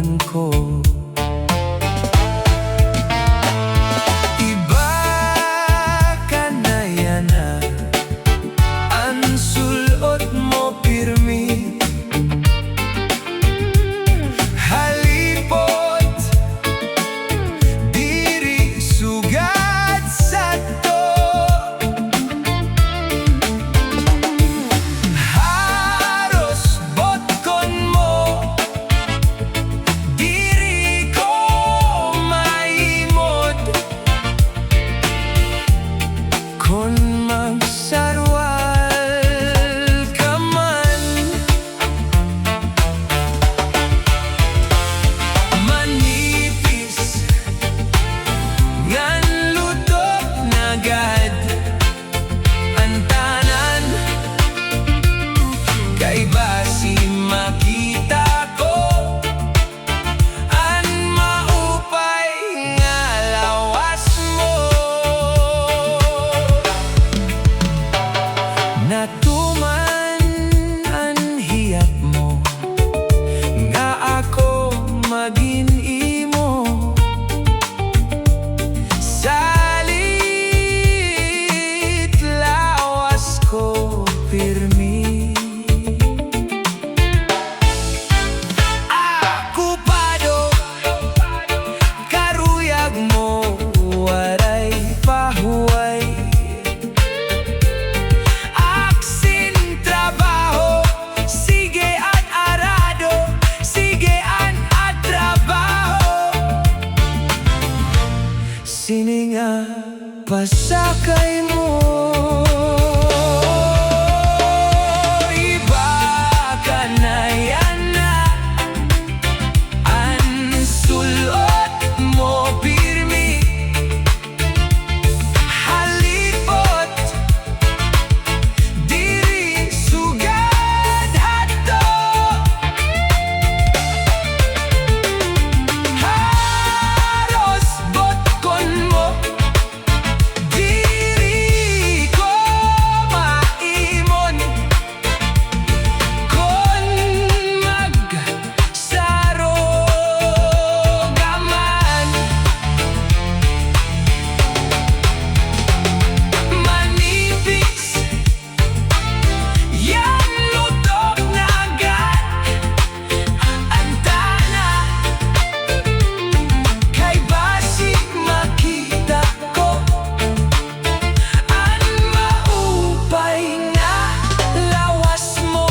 kaibigan ko. Iba ka na yan na, ang sulot mo pirmi. Halipot, diri sugad sa to. Haros botkon mo, diri ko maimod. Kon magsarwal ka man, manipis ngan lutok nagad ang tanan. Kay basi makita ko ang maupay nga lawas mo. Natuman ang hiyap mo nga ako maging imo. Salit lawas ko pirmi. Akupado karuyag mo, waray pahuway. Aksin trabaho, sige at arado, sige an at trabaho. Sininga pasakay mo. Iba ka na yan na, ang sulot mo pirmi. Halipot, diri sugad ato. Haros botkon mo, diri ko maimon. Kon magsarogaman, manipis yang lutok nagad ang tana. Kay basi makita ko ang maupay nga lawas mo.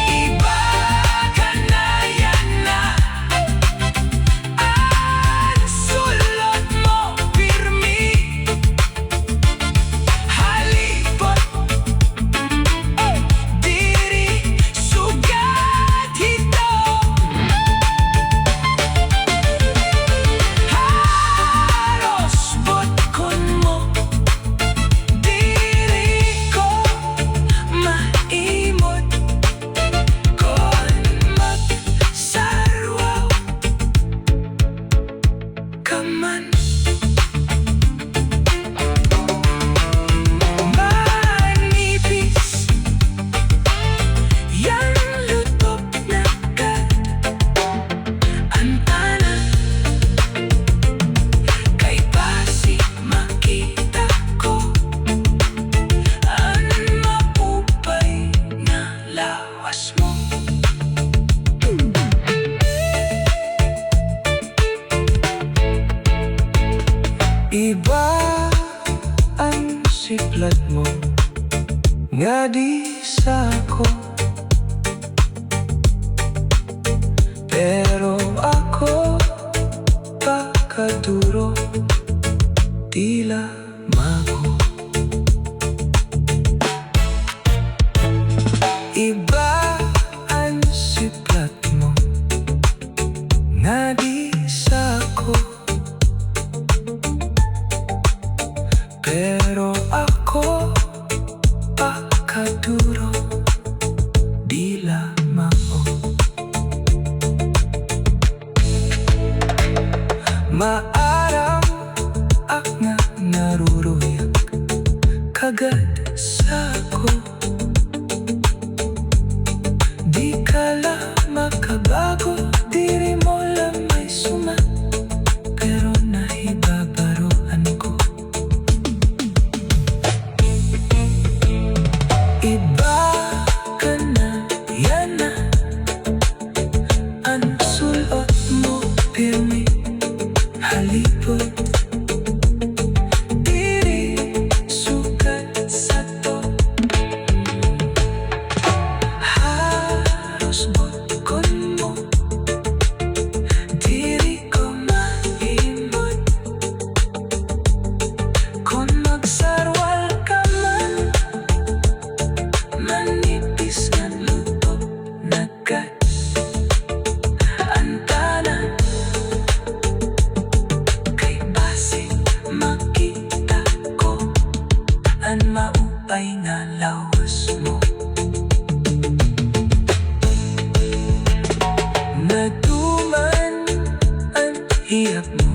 Iba ka na yan na, ang sulot mo pirmi. Halipot, diri sugad hito. Haros botkon mo, diri ko maimod. Kon magsarwaw ka man, manipis yang lutok nagad ang tanan. Kay basi makita ko ang maupay nga lawas mo. Iba ang siplat mo nga di sako, pero ako pakaduro tila mago. Iba ang siplat mo nga di sako, pero ako pakaduro dila mao. Maaram ak nga naruruyag kagad sa ko. Di Di ka lang makabago, diri mo lang may sumat, pero nahibabaroan ko. Iba ka na, yan na ang sulot mo, pirmi, halipot. Diri sugat sa to, halos butkon mo. Diri ko maimot, kung magsarwal ka man, manipis nga luto nagkat antanan. Kay base makita ko ang maupay nga lawas mo. Naduman ang hiyap mo,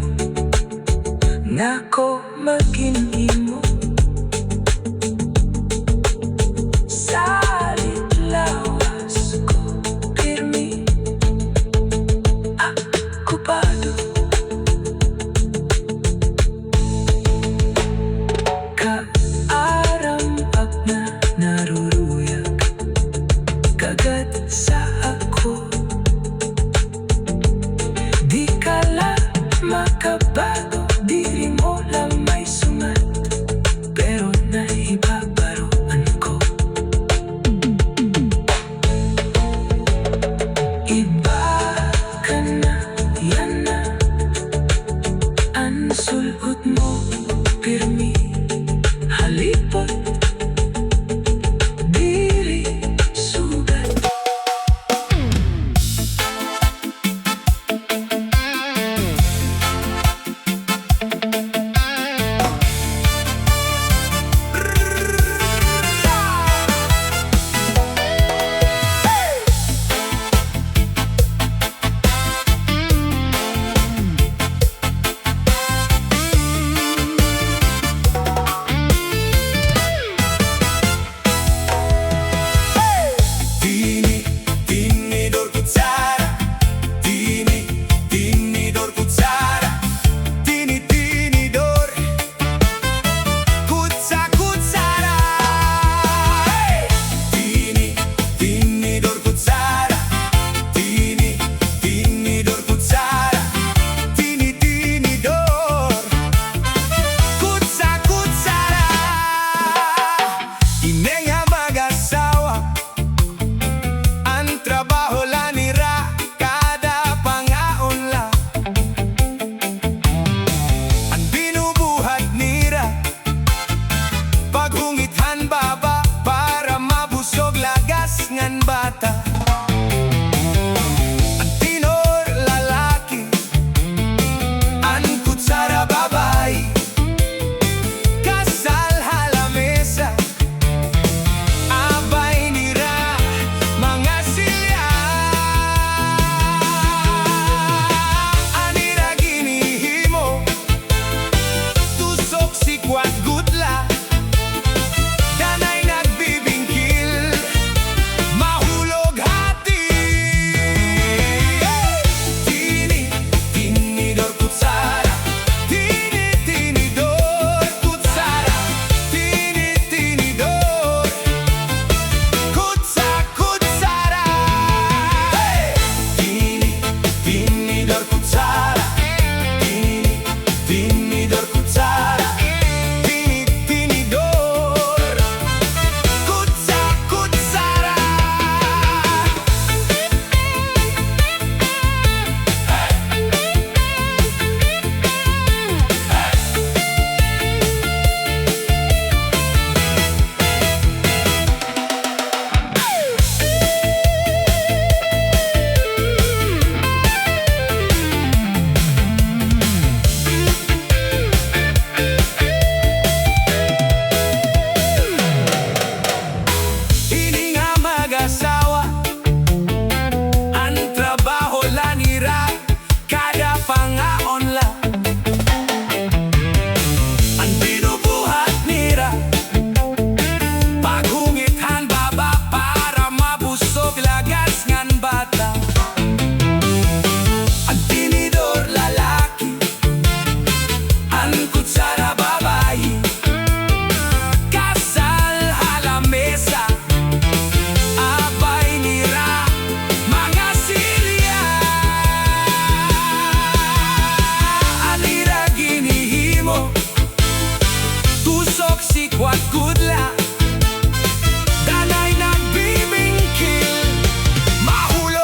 nako maginimo. Salit lawas ko, pirmi, akupado. Kaarampak na naruruyag, kagat sa ako. Di ka lang makabago, diri mo lang may sumat, pero nahibabaroan ko. Iba ka na, yan na ang sulot mo, pirmi, halipot. Diri sugat. Tini, tinidor kutsara. Tini, tinidor kutsara. Tini, tinidor kutsara. Tini, tinidor kutsara. Tini, tinidor kutsara. Tini, tinidor kutsara. Ineng nga mag-asawa, ang trabaho la nira, kada pangaon la. Ang binubuhat nira, paghungithan baba, para mabusog lagas ngan bata. Ang tinor lalaki, ang kutsara babay, kasal halamesa, abay nira mga silya. Anira ginihimo, tusok sikwat gutla, danay nagbibingkil, mahulog ngan bata. Ang tinidor lalaki, ang kutsara babae, kasal halamesa, abay nira, mga silya. Anira ginihimo, tusok sikwat kudla, danay nagbibingkil, mahulog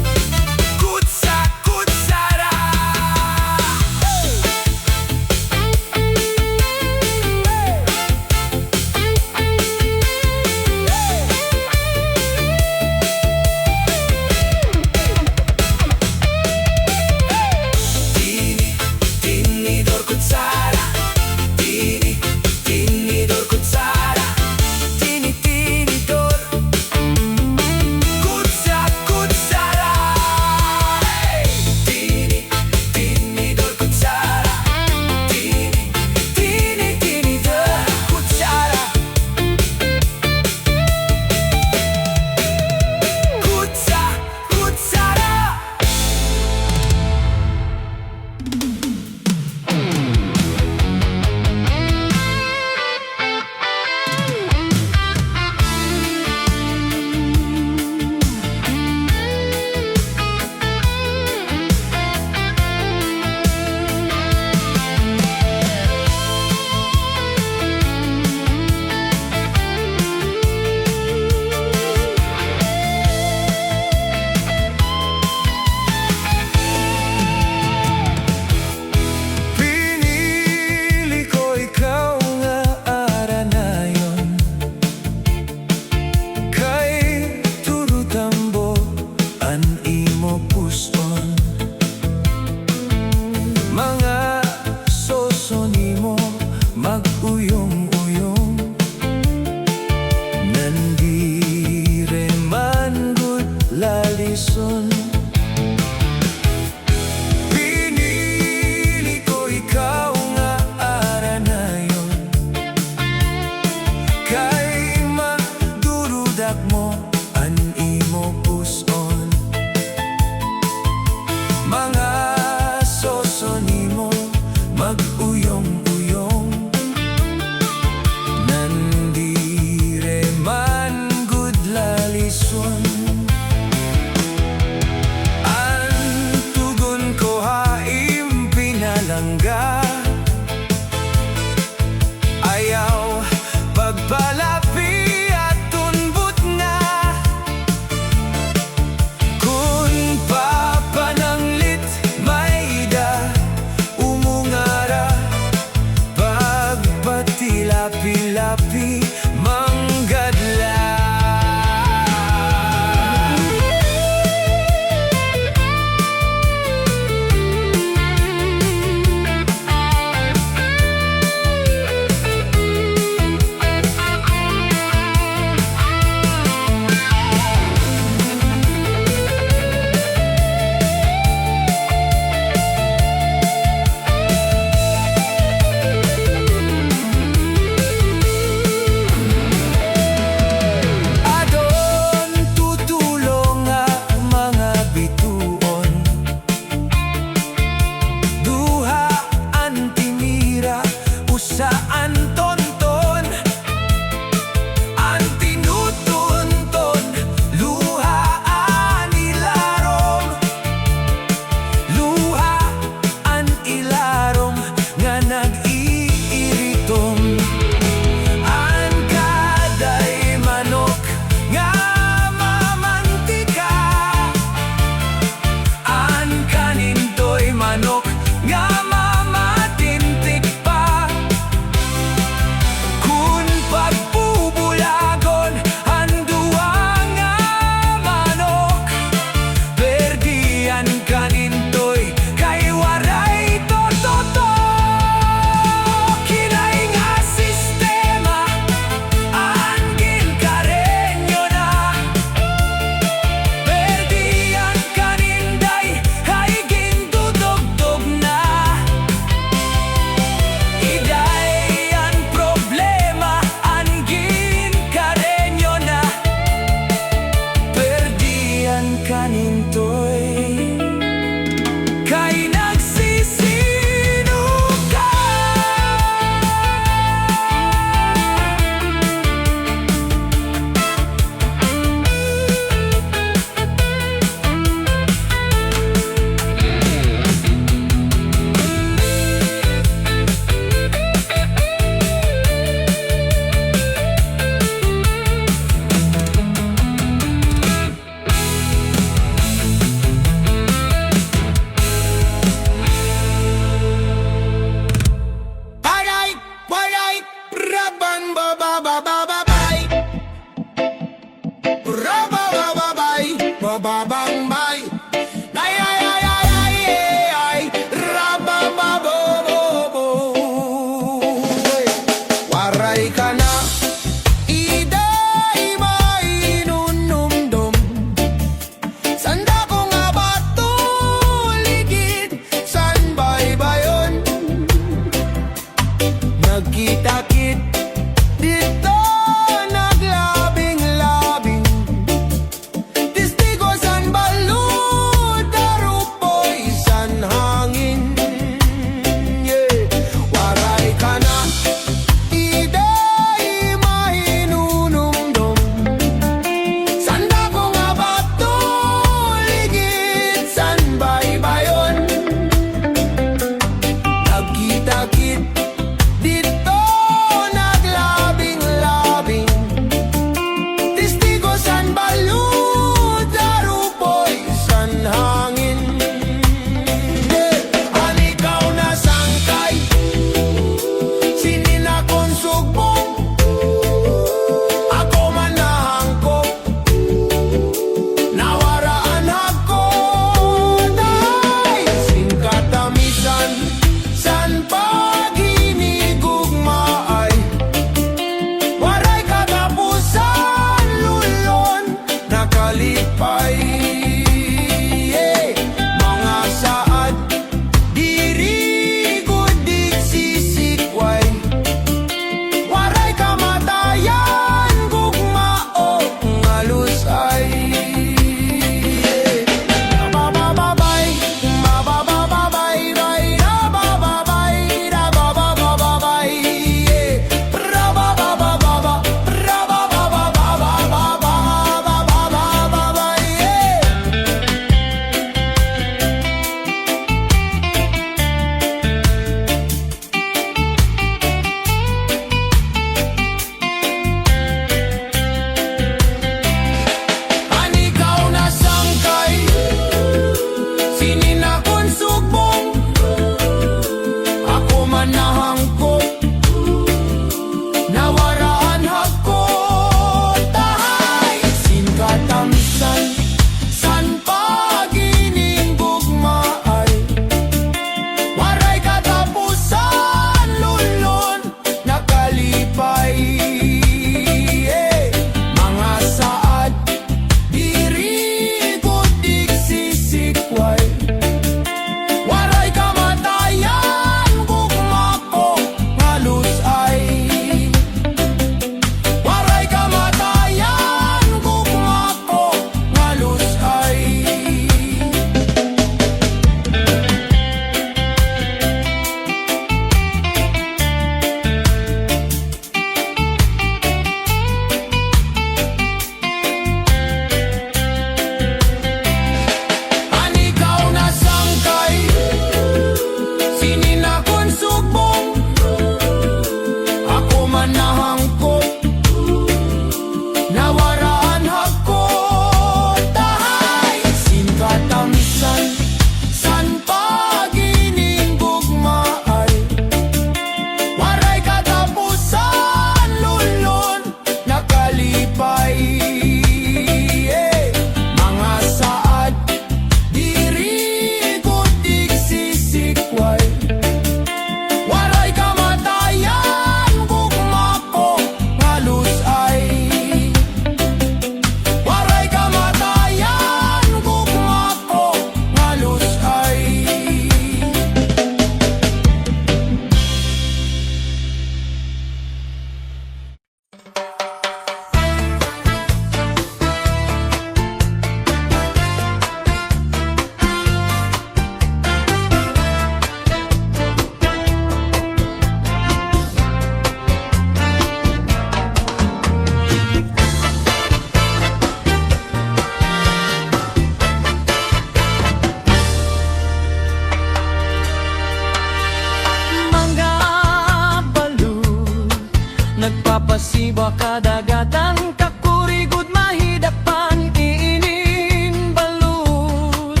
masiba kadagatan kakurigud mahidapan iinin balut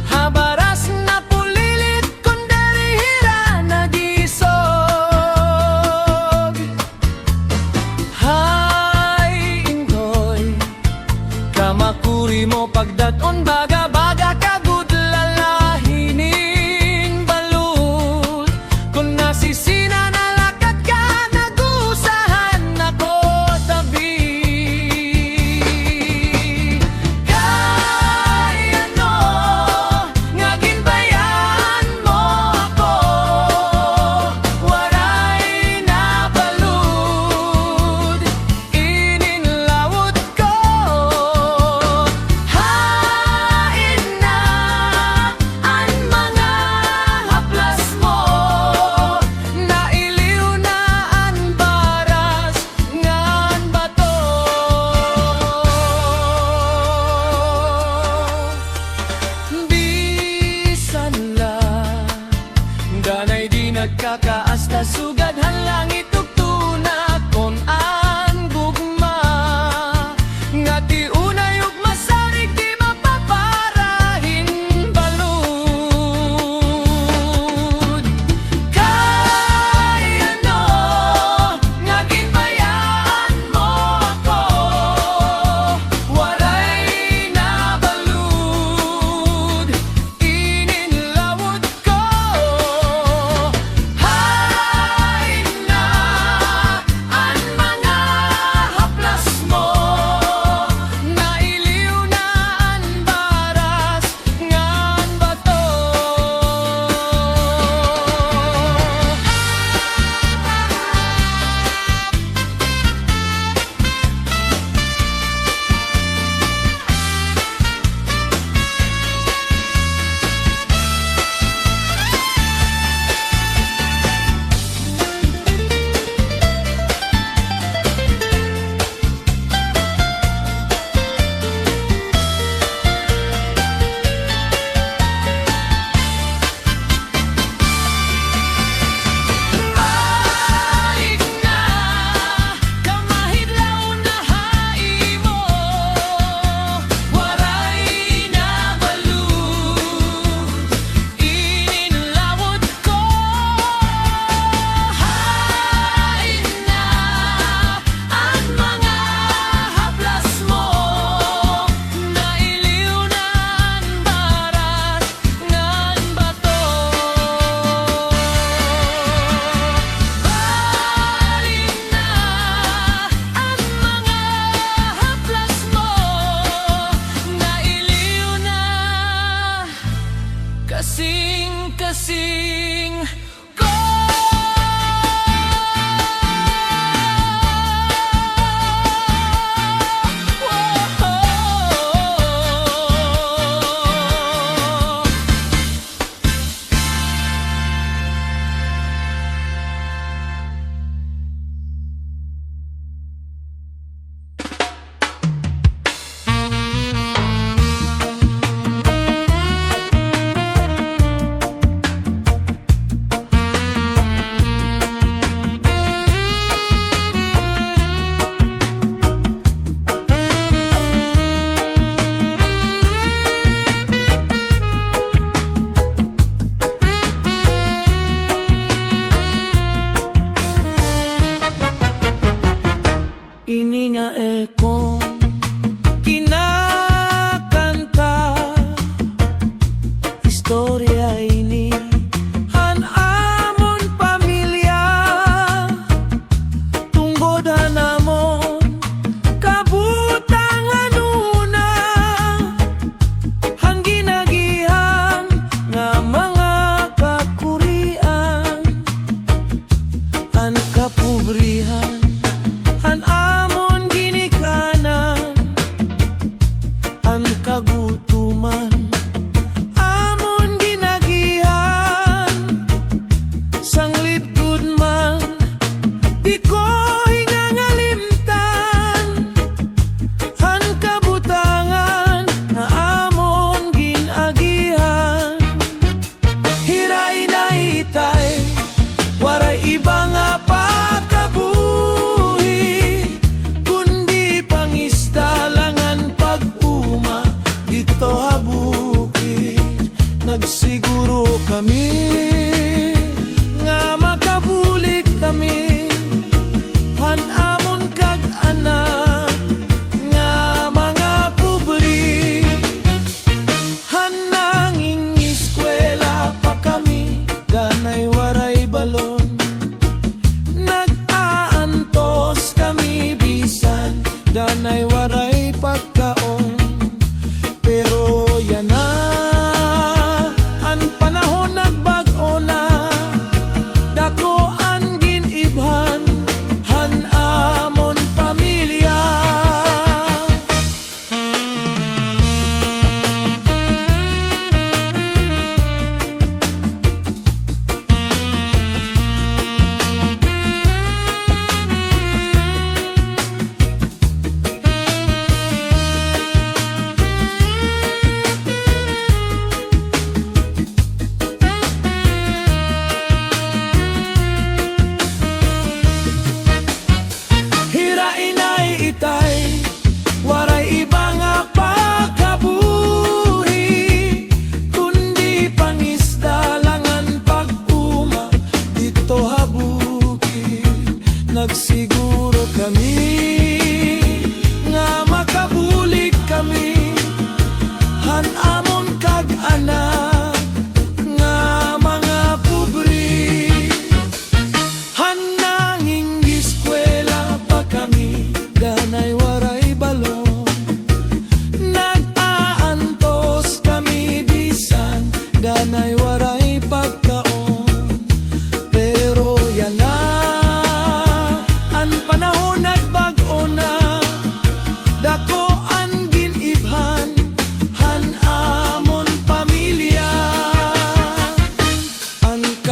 habaras na pulilit kun darihira nagisog hay ingoy kamakuri mo pagdaton baga-baga kagud lalahinin balut kung nasisina na lakad ka nagusahan ako tabi kay ano nga ginbayan mo ako waray na balud ininlawot ko hain na ang mga haplas mo nailiw na ang baras ngan bato bisan la danay di nagkakaasta sugad halangit ug tuna kon ang gugma nga ti unay ug masarig di mapaparahin balud kay ano nga ginbayaan mo ako waray na balud ininlawot ko hay na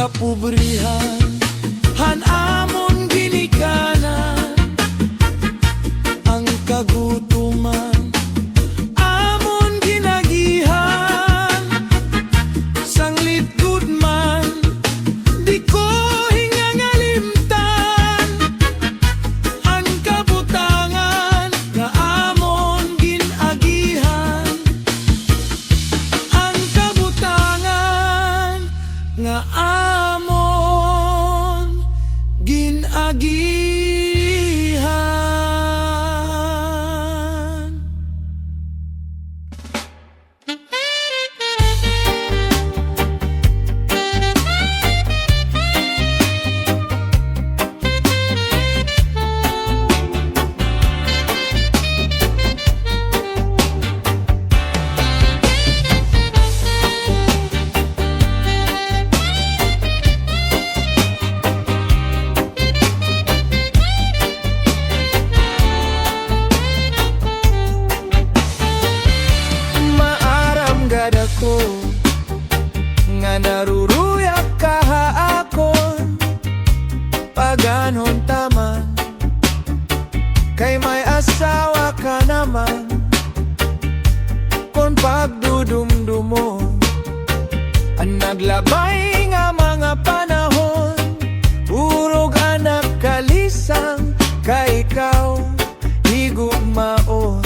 kapubrihan, hanamon ginikanan, ang kagutuman, amon ginagihan, sanglit good man, di ko hingangalimtan, ang kabutangan, nga amon ginagihan, ang kabutangan, nga amon ginagihan. Maaram gad ako nga naruruyak kahaakon paganon tama kay may asawa ka naman kon pagdudumdumo ang naglabay nga mga panahon urog anak kalisang kay ikaw higugmaon.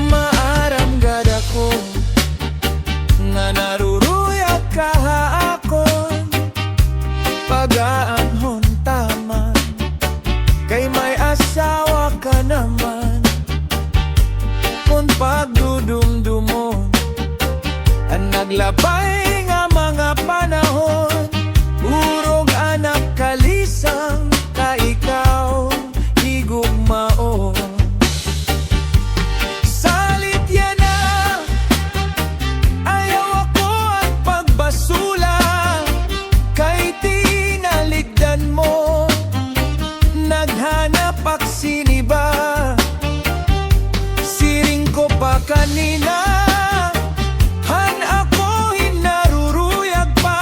Maaram gad ako nga naruruyak kahaakon pagaanhon tama kay may asawa ka naman kung pagdudumdumo ang naglabay nga mga panahon urog anak kalisang ka ikaw higugmaon. Salit yan na, ayaw ako ang pagbasula kay tinaligdan mo, naghanap aksiniba, siring ko pa kanina, han ako hinaruruyag pa,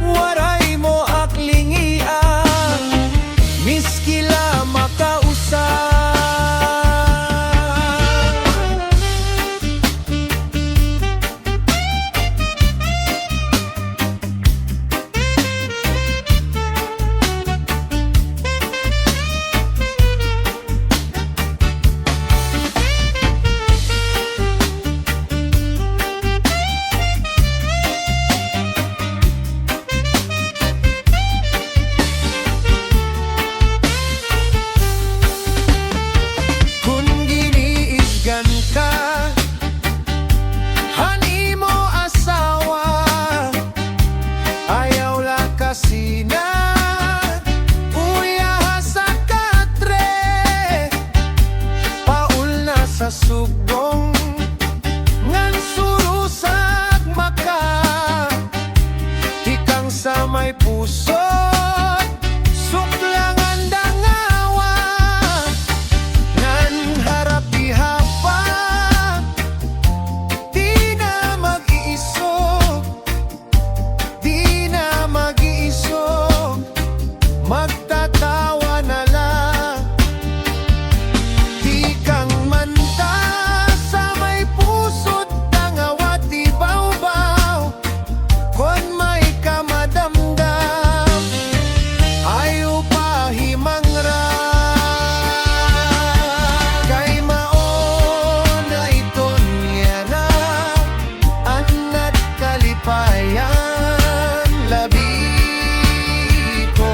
waray mo aklingian, miskila makausap. Kung giniisgan ka, hani mo asawa, ayaw la kasi na uya sa katre, paul na sa sugong ngan surusag maka, ikang sa may puso suklangan dangawa ngan harap ihapa, di na mag-iisog, di na mag-iisog, magtatawa na lang, di kang manta sa may puso't dangawa di baw-baw, kon may kamadamdam, ayaw pa himangra, kay maon na iton niya na, anat kalipayan, labi ko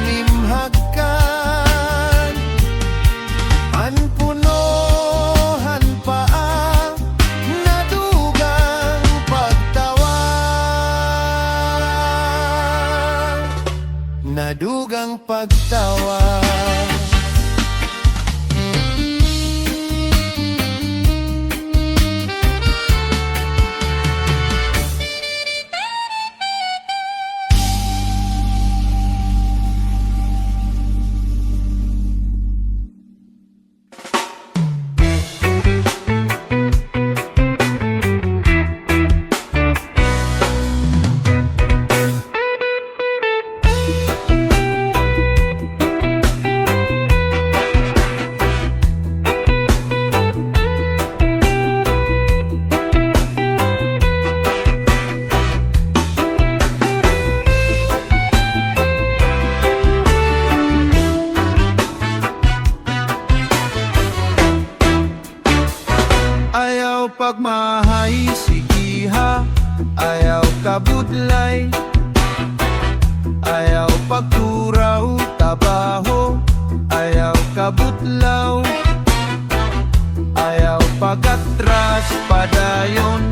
nimhagkan, an punohan pa ang nadugang pagtawa, nadugang pagtawa. kabudlay, ayaw pagturaw tabaho, ayaw kabutlaw, ayaw pagatras padayon,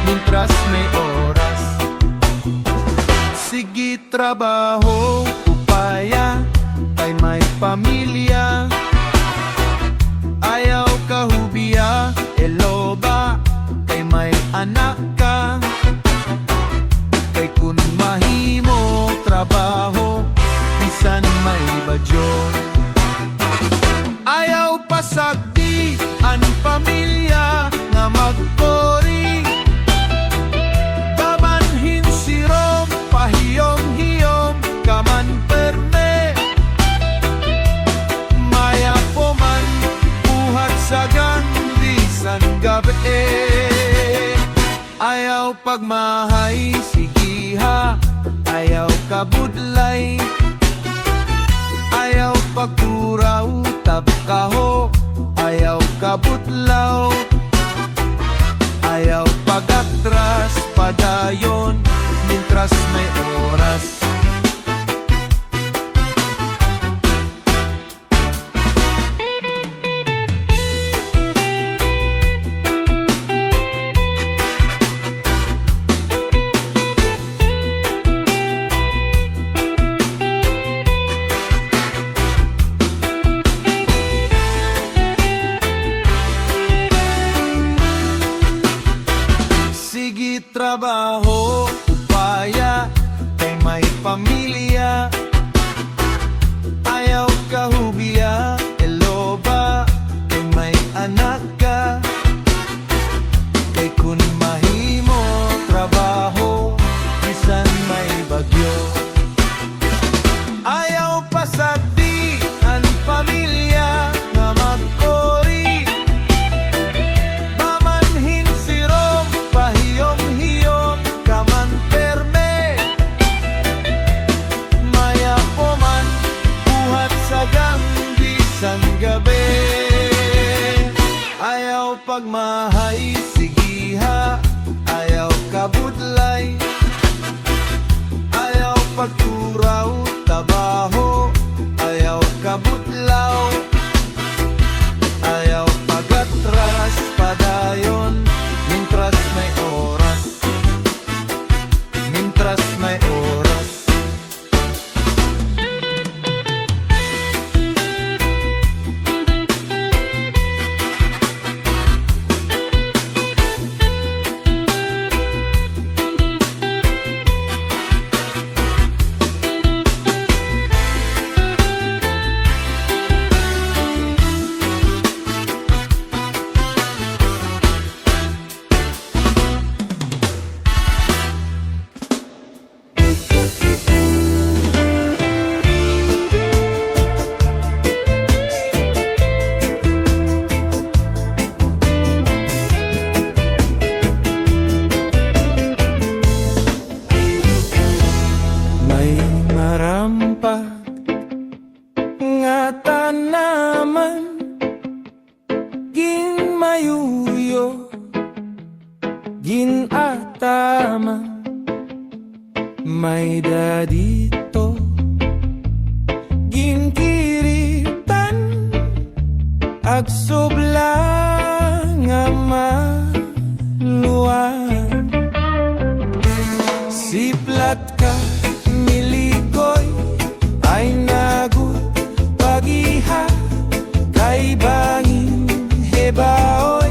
mintras may oras. Sige trabaho, upaya, kay may pamilya, ayaw kahubiya, eloba, kay may anak ka. Kay kun mahimo trabaho, bisan may badyo, ayaw pasagdi ang pamilya nga magpori. Bamanhin sirom, pahiyom-hiyom, kaman perme. Maya po man, buhat sa bisan gabi. Ayaw pagmahay, sigiha, ayaw kabudlay, ayaw pagturaw, tabkaho, ayaw kabutlaw, ayaw pagatras padayon, mintras may oras. Sige trabaho, upaya, kay may pamilya, ayaw kahubiya, eloba, kay may anak ka. Kay kun mahimo trabaho, bisan may bagyo, ayaw pasagdi ang pamilya nga magkori. Bamanhin sirom, pahiyom-hiyom, kaman perme. Maya po man, buhat sa bisan gabi. Ayaw pagmahay, sigiha, ayaw kabudlay, ayaw pagturaw, tabaho, ayaw kabutlaw, ayaw pagatras padayon, mintras may oras, mintras may oras. May marampa nga tanaman, gin mayuyo, gin atama, may dadito, gin kiritan, agsubla nga maluan. Siplat ka miligoy, ay nagut pagiha, kay bangin hebaoy,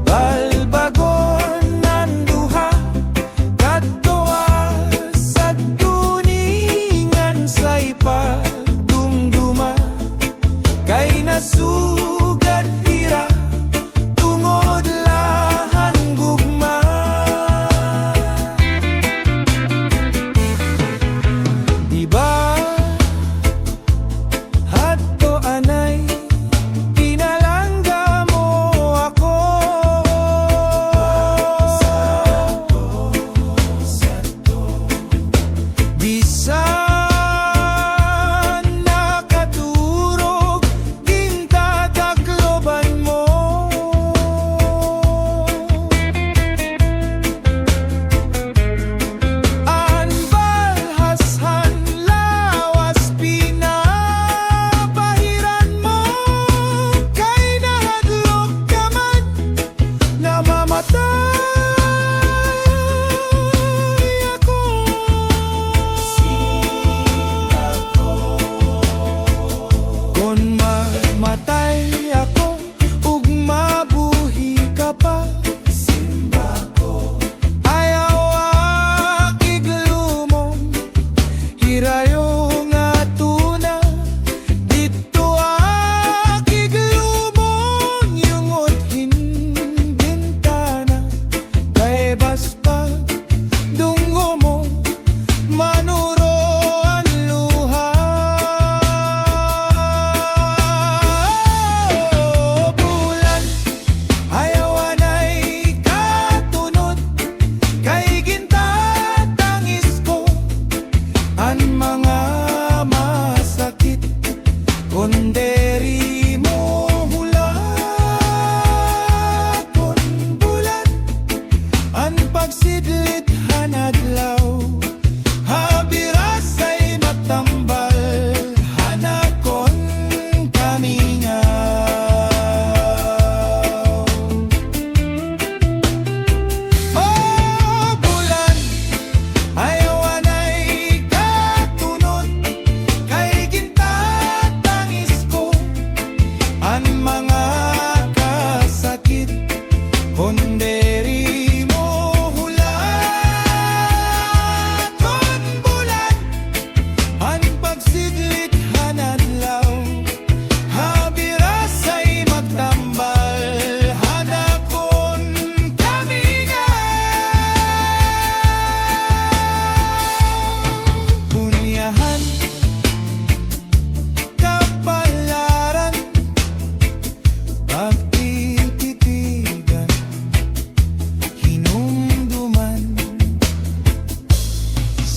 balbagon nanduha, katoa sa tuningan sa ipagdumduma, kay nasugad tira, tungod lahan gugma.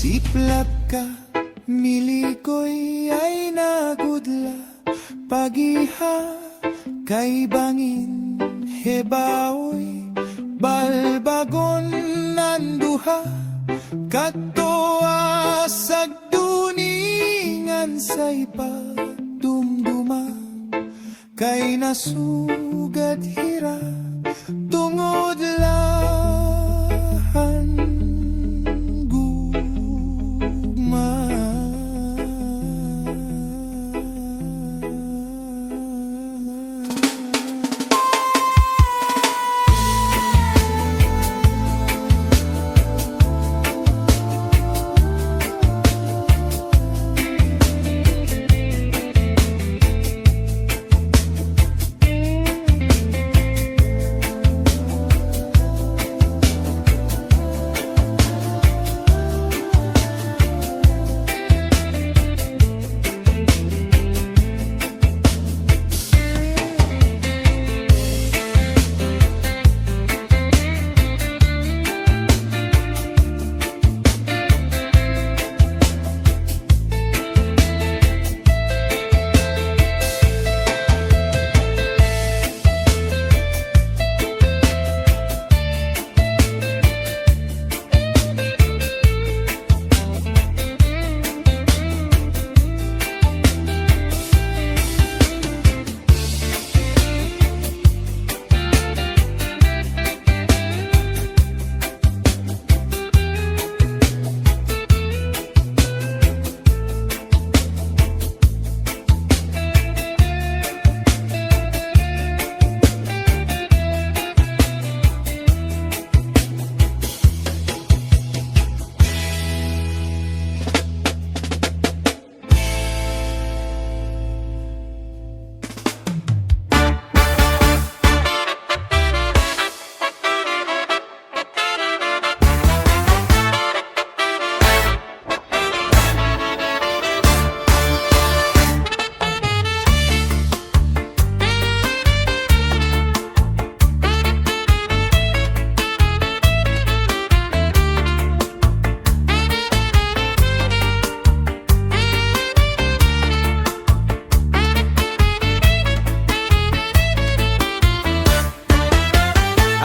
Siplap ka, milikoy ay nagudla. Pagiha, kay bangin, hebaoy, balbagon nanduha. Katoa sagduningan say pagdumduma. Kay nasugad hira, tungod lahan gugma.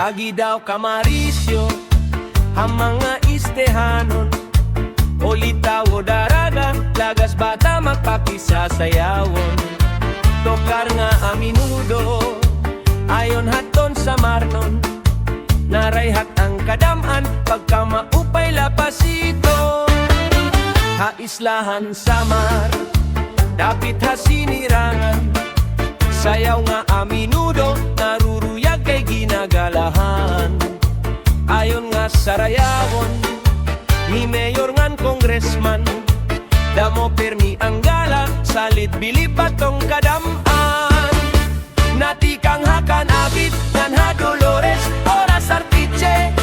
Agi daw kamarisyo ang mga istehanon. Olita o daraga, lagas bata magpakisasayawon. Tokar nga aminudo, ayon haton sa marnon. Narayhat ang kadaman, pagka maupay lapasito. Haislahan samar, dapit hasinirangan. Sayaw nga aminudo, naruruyag kay ginagalahan. Ayon nga sarayawon, ni mayor ngan congressman. Damo permi ang gala, salit bilib patong kadaman. Natikang hakan abit, ngan ha Dolores, oras artiche.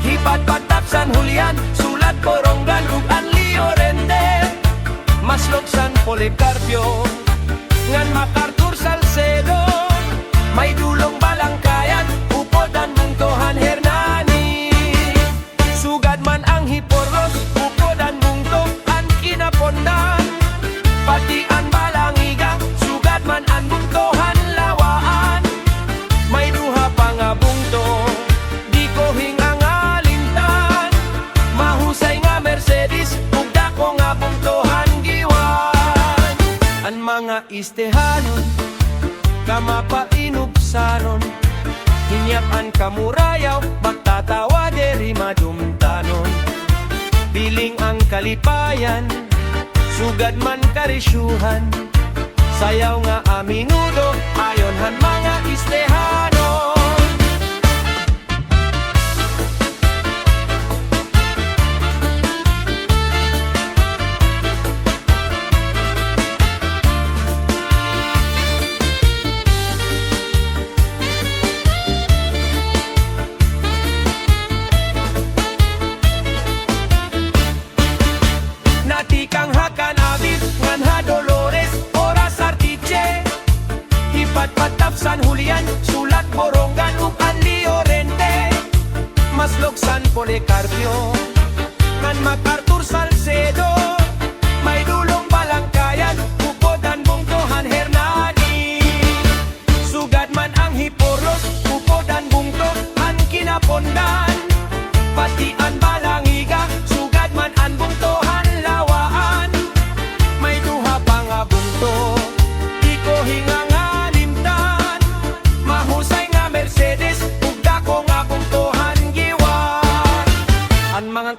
Hipat patap San Julian, sulat Borongan, ug Anli Orente. Masloksan Policarpio, ngan MacArthur Salcedo. May dulong balangkayan, upodan mungtohan Hernani. Sugad man ang Hiporlos, upodan mungto ang Kinapondan. Pati ang Balangiga, sugad man ang mungtohan Lawaan. May duha pa nga bungto, di ko hingang alintan. Mahusay nga Mercedes, ug dako nga bungtohan Giwan. Ang mga istehanon, kamapainupsaron. Hinyapan kamurayaw, magtatawa deri madumtanon. Piling ang kalipayan, sugad man karisyuhan. Sayaw nga aminudo, ayon han mga istehanon. Natikang hakan abit, ngan ha Dolores, oras artiche. Hipat patap San Julian, sulat Borongan, ug Anli Orente. Masloksan Policarpio, ngan MacArthur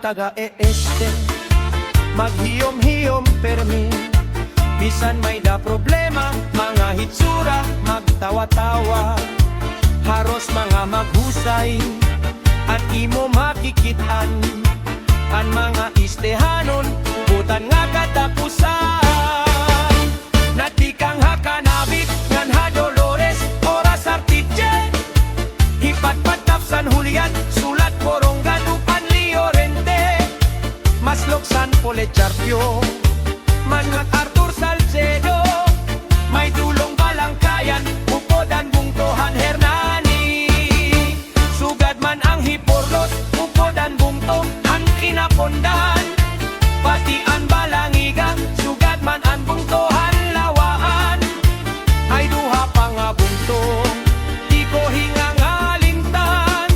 taga-este Maghiyom-hiyom permi Bisan may da problema, mga hitsura, magtawa-tawa Haros mga maghusay, at imo makikitan Ang mga istehanon, butan nga katapusan Natikang hakanabit, ngan ha Dolores, oras artidye Hipatpatap San Julian, sulat Borongan, upan Liorente Masloksan Polecharpio, mangat Arthur Salcedo May dulong Balangkayan, upodan Bungtohan Hernani Sugad man ang Hiporlos, upodan Bungto ang Kinapondan Pati ang Balangiga, sugad man ang Bungtohan Lawaan Ay duha pa nga bungto, di ko hingangalintan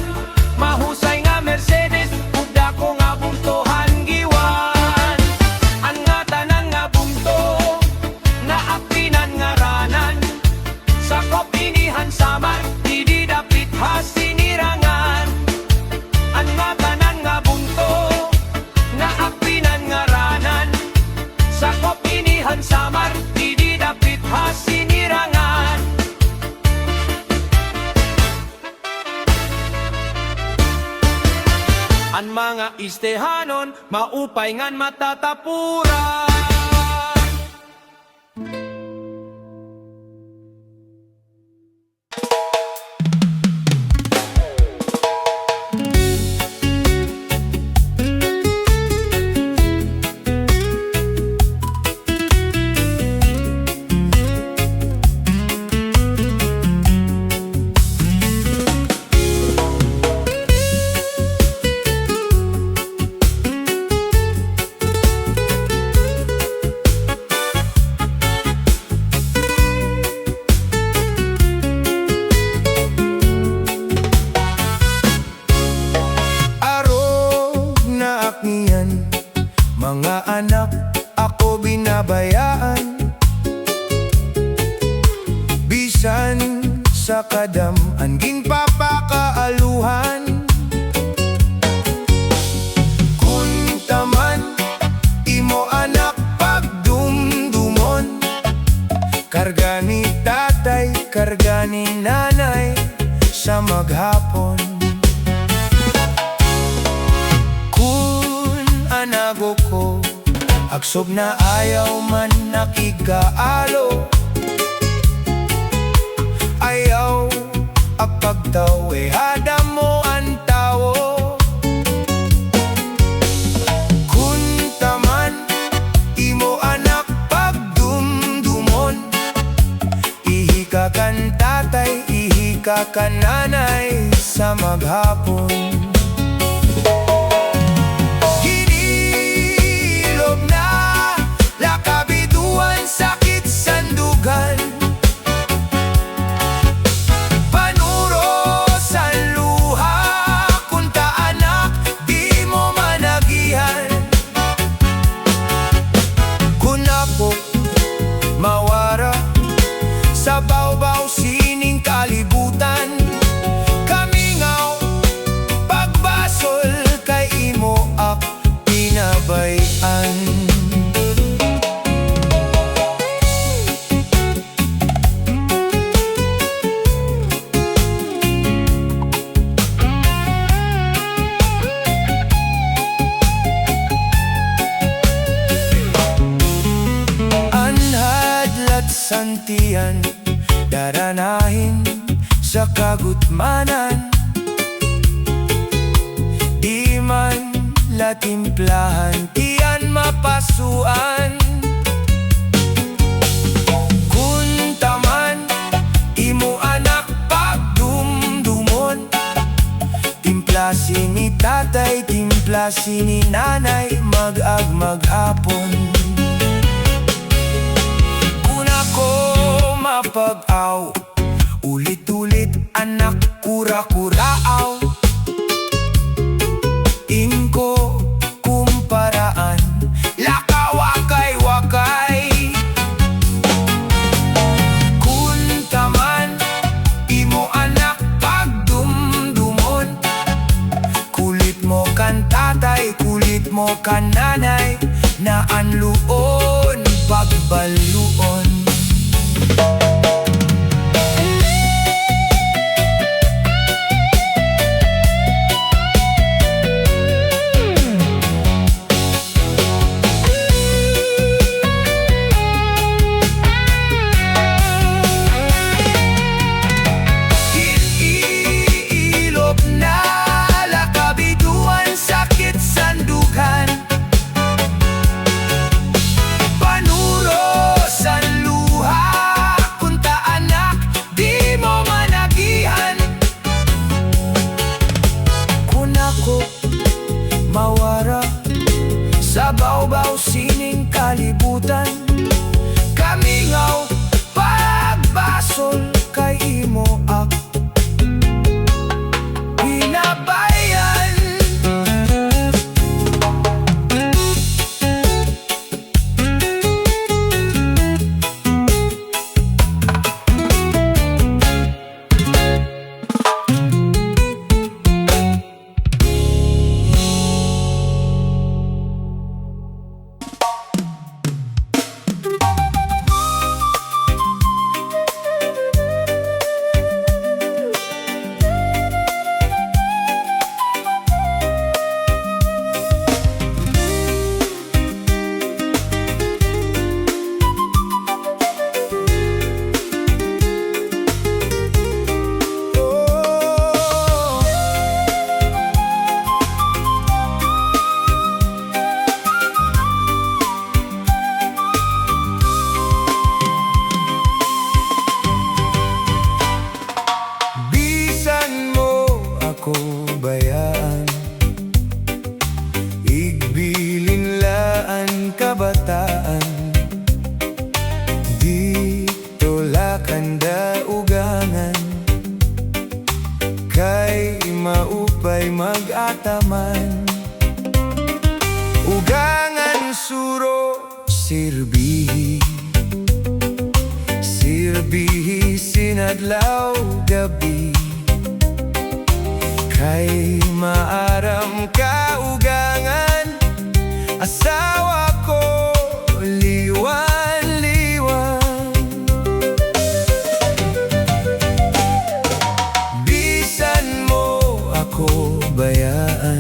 Mahusay nga Mercedes, ugda ko nga Bungtohan Giwan Ang nga tanan nga bungto, na apinan nga ranan Sa kopinihan samar, di dapit hasinirangan Ang nga tanan nga bungto, na apinan nga ranan Sa kopinihan samar, di dapit hasinirangan Ang mga istehanon, maupay ngan matatapuran Mga anak, ako binabayaan Bisan sa kadam, anging papakaaluhan Kung taman, imo anak pagdumdumon Karga ni tatay, karga ni nanay sa maghapon Anago ko, agsog na ayaw man nakigaalo Ayaw apagtaw, hada mo ang tawo Kun taman, imo anak pagdumdumon Ihika kan tatay, ihika kan nanay sa maghapon Mawara sa bawbaw sining kalibutan Kamingaw pagbasol kay imo ak pinabayan Santian, daranahin sa kagutmanan Di man latimplahan, tiyan mapasuan Kung taman, imo anak pagdumdumon Timplasin ni tatay, timplasin ni nanay, mag-ag-maghapon Mapag-aw, ulit-ulit anak kura-kuraaw Ingko kumparaan, lakawakay-wakay Kun taman, imo anak pagdumdumon Kulit mo kan tatay, kulit mo kananay na anluon pagbaluon. Iilop na lakabiduan, sakit sandukan, panuro san luha, kunta anak di mo managihan. Kung ako mawara sa bawbaw sining kalibutan, kamingaw pagbasol kay imo ak pinabayan. Bayaan, igbilin laan kabataan, dito lakanda ugangan, kay maupay mag-ataman. Ugangan suro sirbihi, sirbihi sinadlaw gabi, kay maaram ka ugangan, asawa ko liwan-liwan. Bisan mo ako bayaan,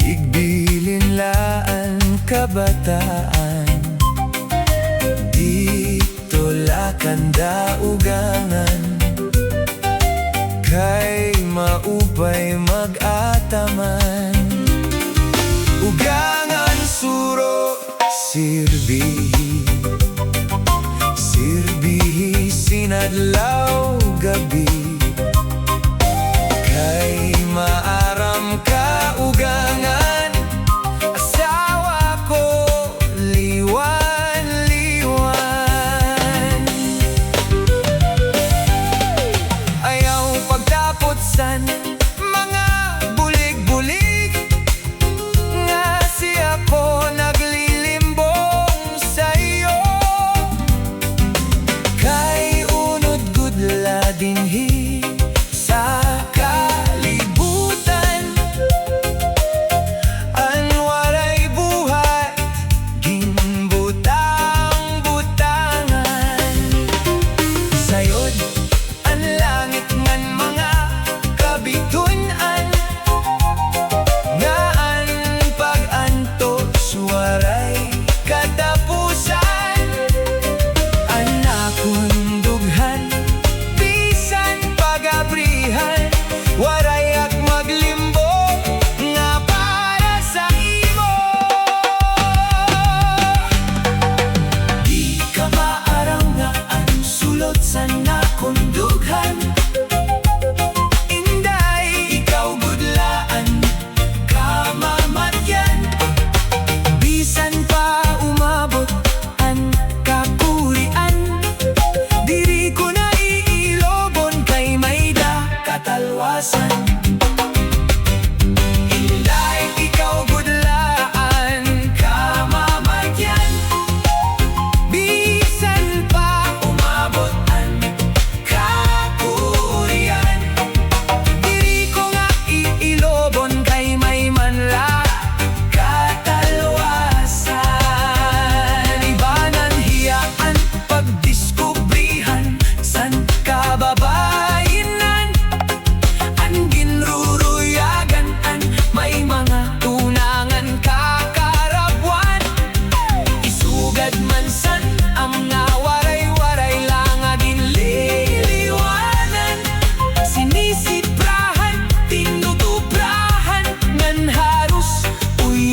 igbilin laan kabataan, dito lakanda ugangan, kay maupay mag-ataman. Ugangan suro sirbihi, sirbihi sinadlaw gabi, kay maaram ka ugangan, asawa ko liwan-liwan. Ayaw pagtapot san mga bulig-bulig,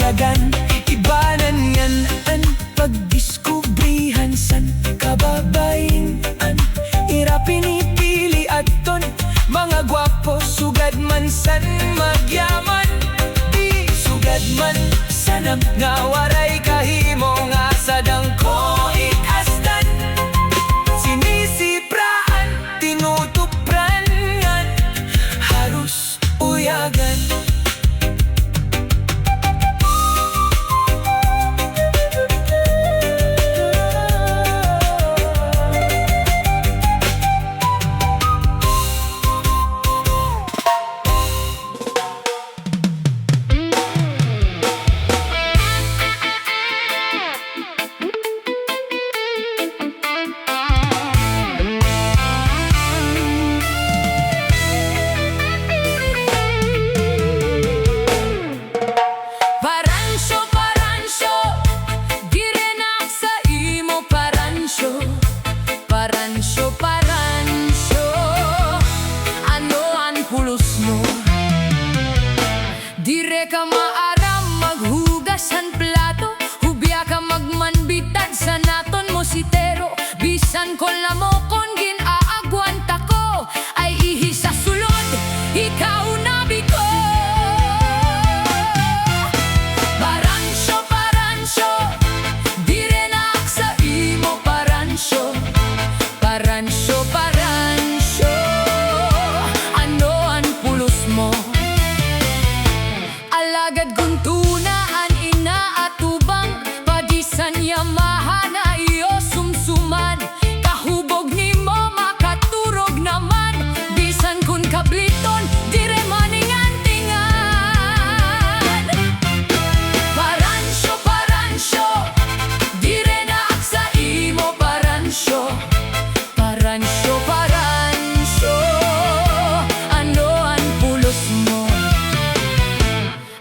uyagan. Ibanan yan an pagdiskubrihan san kababayan. Ira pinipili aton mga gwapo, sugad man san magyaman. Di sugad man sanam nga waray kahimo nga sadang ko ikastan. Sinisipraan, tinutupran ngan harus uyagan. Paransyo, paransyo, di renak sa imo paransyo. Paransyo, paransyo, ano ang pulos mo? Dire ka maaram maghugasan plato, hubya ka magmanbitad sa naton mo sitero. Bisan ko lamo kon ginaagwanta ko, ay ihi sa sulod, ikaw na biko. Paransyo, paransyo, di renak sa imo paransyo. Paransyo, paransyo, ano ang pulos mo? Alagad guntunaan inaatubang, padisan yamahana iyo sumsuman. Kahubog ni mo makaturog naman, bisan kun kabliton, dire maningan-tingan. Paransyo, paransyo, di renak sa imo paransyo. Paransyo, paransyo, ano ang pulos mo?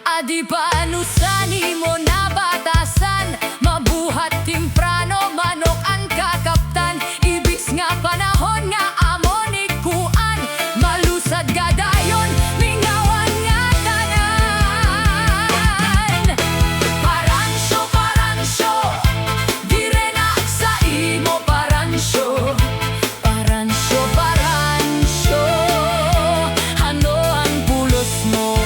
Adi paano sani mo na batasan, mabuhat timprano manok ang kakaptan. Ibig nga panahon nga amon ikuan, malusad gadayon mingawan nga tanan. Paransyo, paransyo, di renak sa imo paransyo. Paransyo, paransyo, ano ang pulos mo?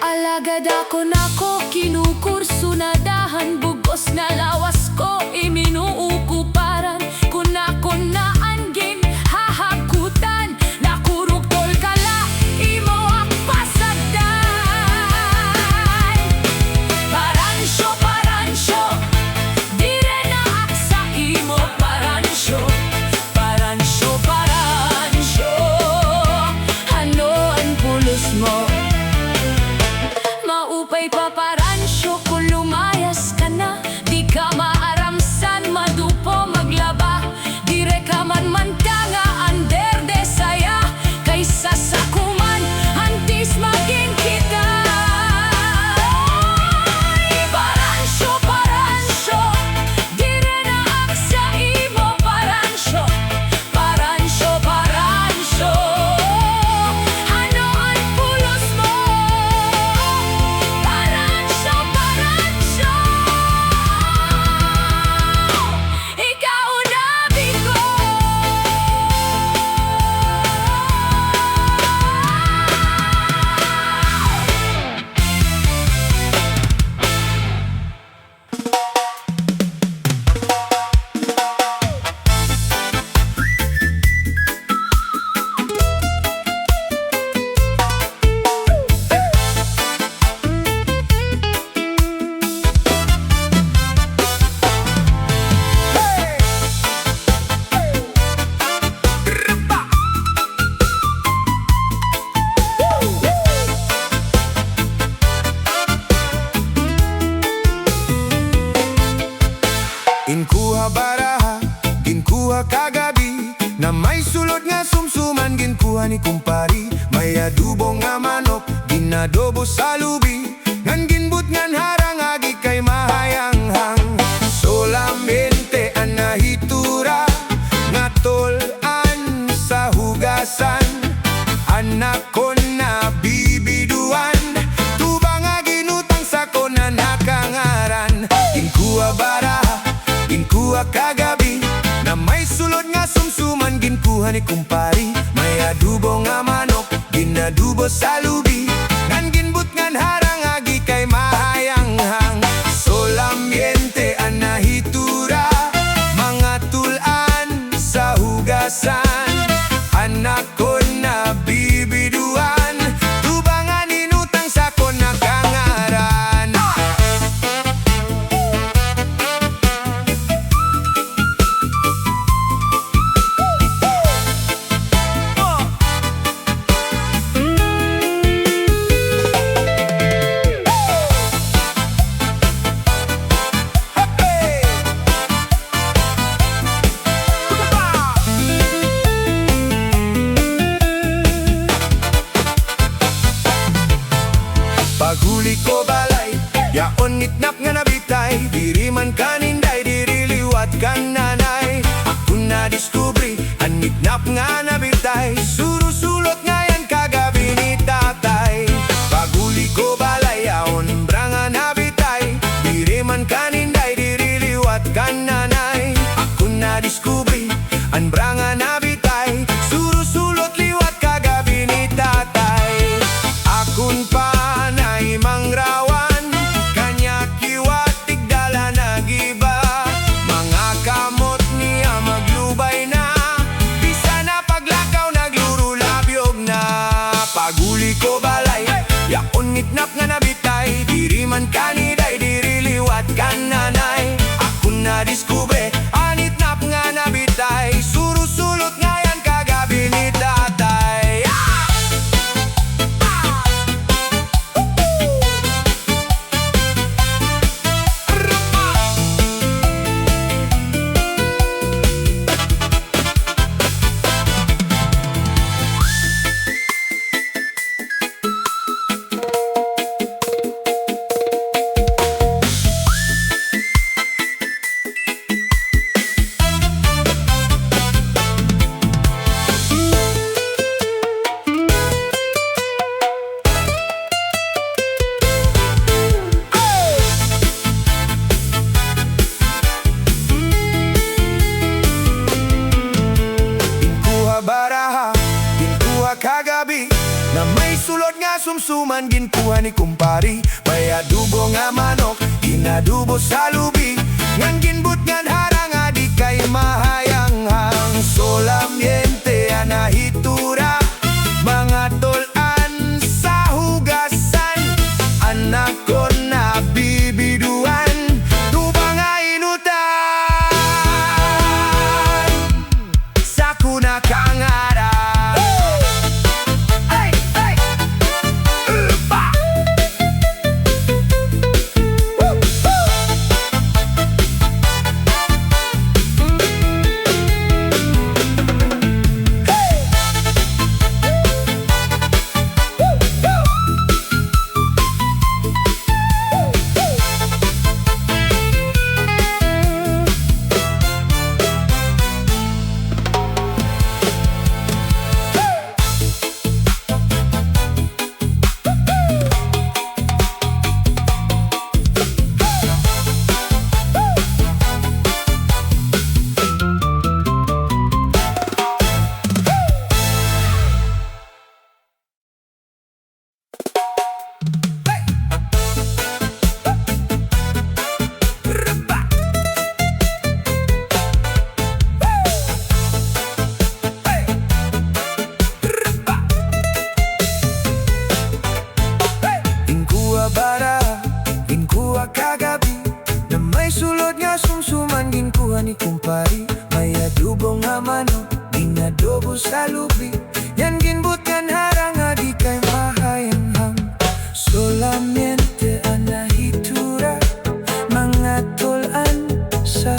Alagad ako nako, kinukurso na dahan, bugos na lawas ko, iminuukuparan. Kunako na anggin, hahakutan, nakurog tol kala, imo ang pasagdan. Paransyo, paransyo, di renak sa imo paransyo. Paransyo, paransyo, ano ang pulos mo? Maupay pa paransyo kung lumayas ka na, di ka maaramsan madupo maglaba. Dire ka man mantanga under de saya, kaysa sa kuman antis maging kita. Paransyo, paransyo, di renak sa imo paransyo. Paransyo, paransyo, ano ang pulos mo? Paransyo, inkuha baraha, ginkuha kagabi. Na may sulod nga sumsuman, ginkuha ni kumpari. May adobo nga manok, ginadobo sa lubi. Ngan ginbut ngan harang agi kay mahayanghang. Solamente ang nahitura, nga tol-an sa hugasan. Anak ko na bibiduan, tubang nga ginutang sa ko na nakangaran. Ginkuha baraha, ginkuha kagabi. Na may sulod nga sumsuman, ginkuha ni kumpari. May adobo nga manok, ginadubo sa lubi. Ngan ginbut ngan harang agi kay mahayanghang. Solamente ang nahitura, mga tulan sa hugasan. Anak ko na bibiduan, tubang nga ninutang sa ko nakangaran. Paghuli ko balay, yaon ngitnap nga nabitay. Diri man kaninday, diri liwat kang nanay. Ako na diskubri, ang ngitnap nga nabitay. Surusulot nga yan kagabi ni tatay. Paghuli ko balay, yaon bra nga nabitay. Diri man kaninday, diri liwat kang nanay. Ako na diskubri, ang bra nga nabitay. Surusulot liwat kagabi ni tatay. Akun pa mangrawan, kanya kiwatig dala nagiba. Mga kamot niya maglubay na, bisa na paglakaw nagluro labyog na. Paghuli ko balay, yaon ngitnap nga nabitay. Diri man kaniday, diri liwat kan nanay. Ako na diskubre, anitnap nga nabitay. Surusulot nga yan kagabi ni tatay. Baraha, ginkuha kagabi. Na may sulod nga sumsuman, ginkuha ni kumpari. May adobo nga manok, ginadubo sa lubi. Ngan ginbut ngan harang adi kay mahayanghang. Solamente ang nahitura, mga tolan sa hugasan. Anak ko na bibiduan, tubang nga inutan sa kuna kangaran. ni kumpari. May adobo nga manok, ginadobo sa lubi. Yan ginbutan harang adi kay mahayanghang. Solamente ang nahitura, mga tulan sa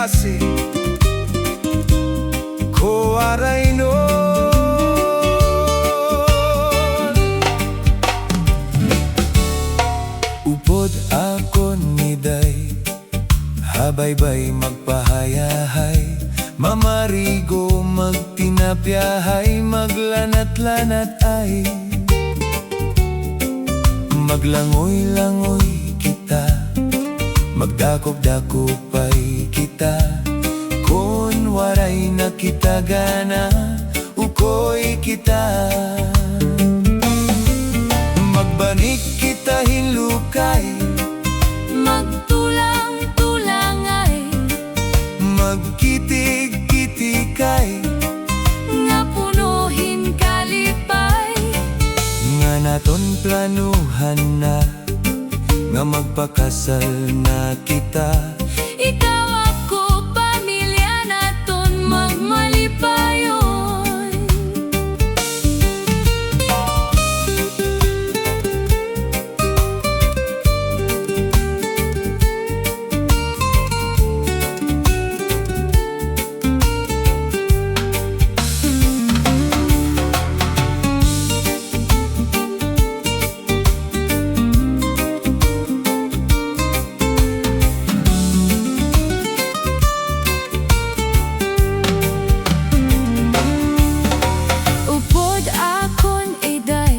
klase ko aray nun. Upod ako ni Day, habaybay magpahayahay, mamarigo magtinapyahay, maglanat-lanat ay maglangoy-langoy kita, magdakop-dakopay kita. Kun waray nakita gana, ukoy kita. Magbanik kita hinlukay, Magtulang-tulangay, magkitig-kitikay, nga punuhin kalipay. nga naton planuhan na, nga magpakasal na kita. Ikaw ako, pamilya naton magmalipayon. Upod akon iday,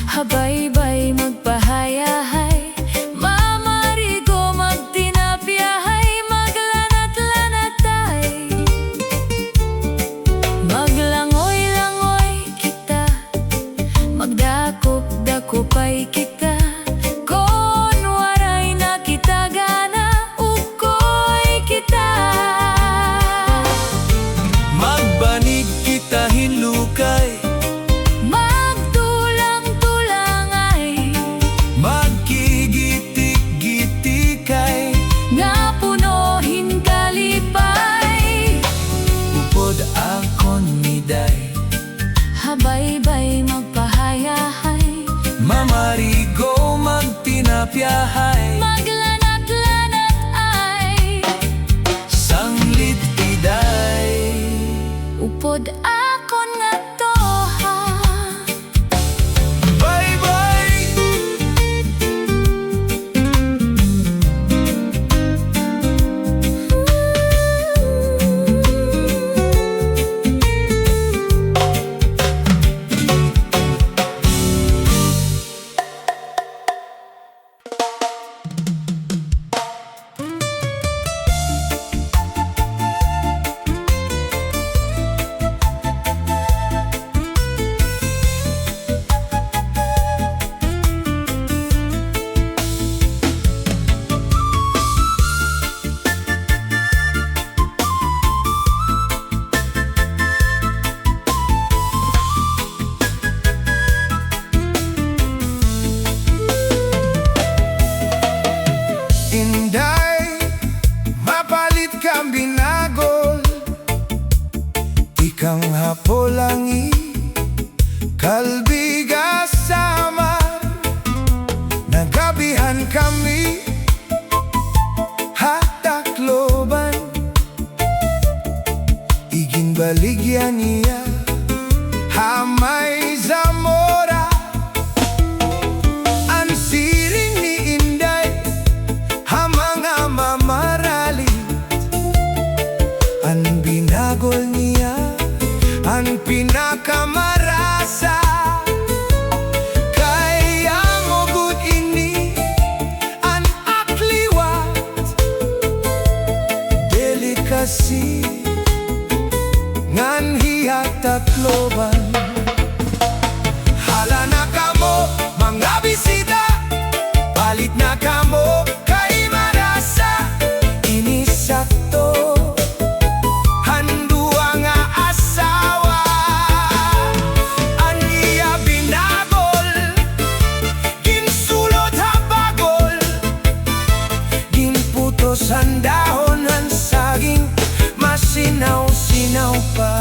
habaybay magpahayahay, mamarigo magtinapyahay, maglanat-lanatay, maglangoy-langoy kita, magdakop-dakopay kita. Kon waray nakita gana, ukoy kita. Magbanig kita hinlukay, Magtulang-tulangay, magkigitik-gitikay, nga punuhin kalipay. upod akon ni Day, Habaybay magpahayahay, mamarigo magtinapyahay, maglanat-lanat ay sanglit iday. upod akon nga toha. Bye-bye. Inday, mapalit kang binagol, ikang hapolangi, kalbiga sama, nagabihan kami, hatakloban, igin baligyan niya, hamay Zamora, ang siring ni Inday, hamanga mamaralit, ang binagol niya, ang pinakamarasa. Kaya mo gud ini, ang akliwat, delikasi, ngan hiyatakloban. Hala na kamo, mga bisita, palit na kamo, kay marasa, inisakto, handua nga asawa. Aniya binagol, ginsulot habagol, ginputos ang dahon ng saging, masinaw-sinaw pa.